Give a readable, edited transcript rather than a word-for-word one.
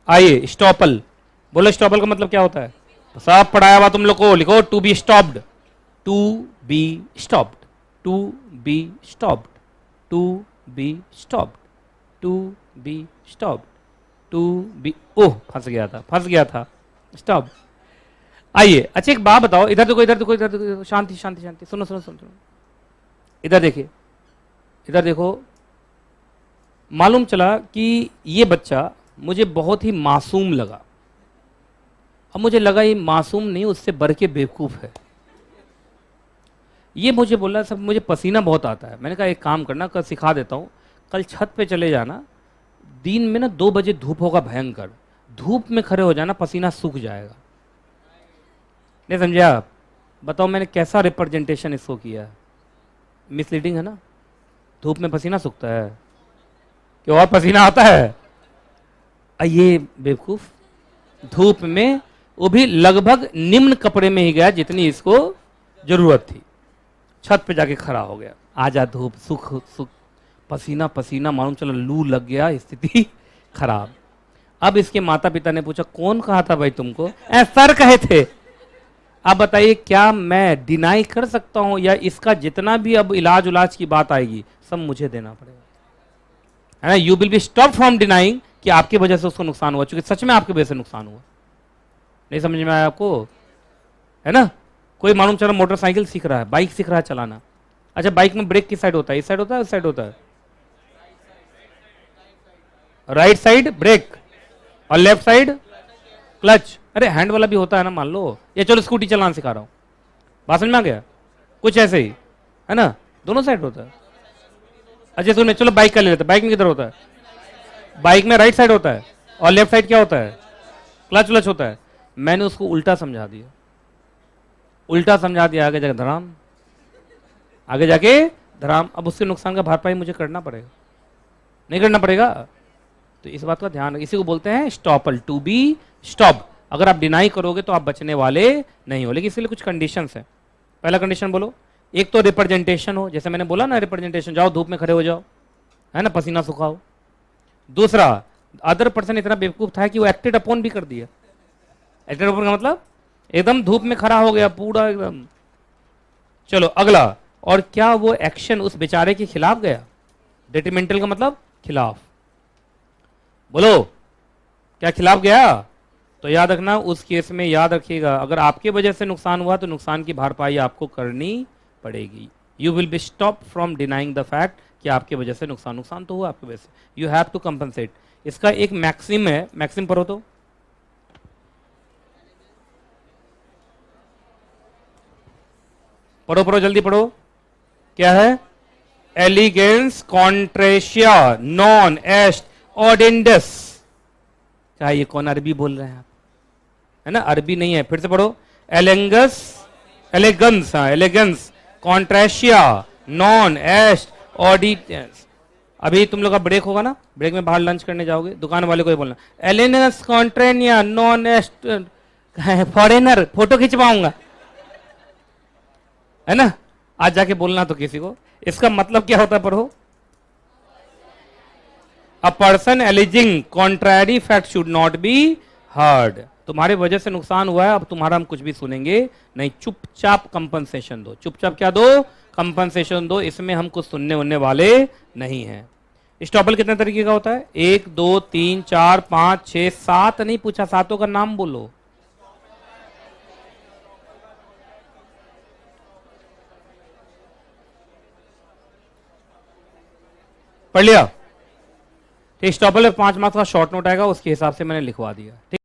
आइए स्टॉपल, बोलो स्टॉपल का मतलब क्या होता है? सब पढ़ाया हुआ तुम लोग को, लिखो to be stopped, to be stopped, to be stopped, to be stopped, to be stopped, to be, ओह फंस गया था, फंस गया था, स्टॉप। आइए अच्छा एक बात बताओ, इधर देखो, इधर देखो, इधर देखो, शांति शांति शांति, सुनो सुनो सुनो सुनो, इधर देखिए, इधर देखो। मालूम चला कि ये बच्चा मुझे बहुत ही मासूम लगा। अब मुझे लगा ये मासूम नहीं, उससे बढ़ के बेवकूफ है। ये मुझे बोला सब मुझे पसीना बहुत आता है। मैंने कहा एक काम करना, कल सिखा देता हूँ, कल छत पे चले जाना, दिन में ना 2 बजे धूप होगा भयंकर, धूप में खड़े हो जाना, पसीना सूख जाएगा। नहीं समझे आप? बताओ मैंने कैसा रिप्रेजेंटेशन इसको किया है? मिसलीडिंग है ना? धूप में पसीना सूखता है कि और पसीना आता है? ये बेवकूफ धूप में, वो भी लगभग निम्न कपड़े में ही गया जितनी इसको जरूरत थी, छत पे जाके खड़ा हो गया। आजा धूप, सुख सुख, पसीना पसीना, मालूम चला लू लग गया, स्थिति खराब। अब इसके माता पिता ने पूछा कौन कहा था भाई तुमको? सर कहे थे। अब बताइए क्या मैं डिनाई कर सकता हूं, या इसका जितना भी अब इलाज उलाज की बात आएगी सब मुझे देना पड़ेगा, है ना? You will be stop from denying कि आपकी वजह से उसको नुकसान हुआ, क्योंकि सच में आपकी वजह से नुकसान हुआ। नहीं समझ में आया आपको? है ना? कोई मालूम चला मोटरसाइकिल सीख रहा है, बाइक सीख रहा है चलाना, अच्छा बाइक में ब्रेक किस साइड होता है? इस साइड होता है, उस साइड होता है? राइट साइड ब्रेक और लेफ्ट साइड क्लच। अरे हैंड वाला भी होता है ना, मान लो। ये चलो स्कूटी चलाना सिखा रहा हूं, बात समझ में आ गया? कुछ ऐसे ही है ना, दोनों साइड होता है। अच्छा सुनिए, चलो बाइक का ले लेते हैं। बाइक में किधर होता है? बाइक में राइट साइड होता है, और लेफ्ट साइड क्या होता है? क्लच व्लच होता है। मैंने उसको उल्टा समझा दिया, उल्टा समझा दिया, आगे जाके धराम, आगे जाके धराम। अब उसके नुकसान का भरपाई मुझे करना पड़ेगा, नहीं करना पड़ेगा? तो इस बात का ध्यान, इसी को बोलते हैं स्टॉपल, टू बी स्टॉप। अगर आप डिनाई करोगे तो आप बचने वाले नहीं हो, लेकिन इसके लिए कुछ कंडीशंस हैं। पहला कंडीशन बोलो, एक तो रिप्रेजेंटेशन हो, जैसे मैंने बोला ना रिप्रेजेंटेशन, जाओ धूप में खड़े हो जाओ, है ना, पसीना सुखाओ। दूसरा, अदर पर्सन इतना बेवकूफ था कि वो एक्टेड अपॉन भी कर दिया। एक्टेड अपॉन का मतलब एकदम धूप में खड़ा हो गया पूरा एकदम। चलो अगला, और क्या वो एक्शन उस बेचारे के खिलाफ गया? डेट्रीमेंटल का मतलब खिलाफ, बोलो क्या खिलाफ गया? तो याद रखना, उस केस में याद रखिएगा, अगर आपके वजह से नुकसान हुआ तो नुकसान की भरपाई आपको करनी पड़ेगी। You will be stop from denying the fact कि आपके वजह से नुकसान तो हुआ आपकी वजह से, यू हैव टू कंपनसेट। इसका एक मैक्सिम है, मैक्सिम पढ़ो तो, पढ़ो पढ़ो जल्दी पढ़ो, क्या है? एलिगेंस कॉन्ट्रेशिया नॉन एस्ट ऑर्डेंडस। क्या ये कौन अरबी बोल रहे हैं आप? है ना, अरबी नहीं है, फिर से पढ़ो। एलेंगस, एलेगंस, हाँ एलेगंस कॉन्ट्रेशिया नॉन एस्ट ऑर्डिनेंस। अभी तुम लोग का ब्रेक होगा ना, ब्रेक में बाहर लंच करने जाओगे, दुकान वाले को ही बोलना एलेनस कॉन्ट्रेनिया नॉन एस्ट फॉरेनर, फोटो खिंचवाऊंगा, है ना? आज जाके बोलना तो किसी को। इसका मतलब क्या होता है पढ़ो? A person alleging contrary fact should not be heard. तुम्हारे वजह से नुकसान हुआ है, अब तुम्हारा हम कुछ भी सुनेंगे नहीं, चुपचाप कंपनसेशन दो। चुपचाप क्या दो? कंपनसेशन दो। इसमें हम कुछ सुनने उनने वाले नहीं हैं। स्टॉपल कितने तरीके का होता है? 1 2 3 4 5 6 7 नहीं पूछा, सातों का नाम बोलो। पढ़ लिया? स्टॉपल में 5 मार्क्स का शॉर्ट नोट आएगा, उसके हिसाब से मैंने लिखवा दिया।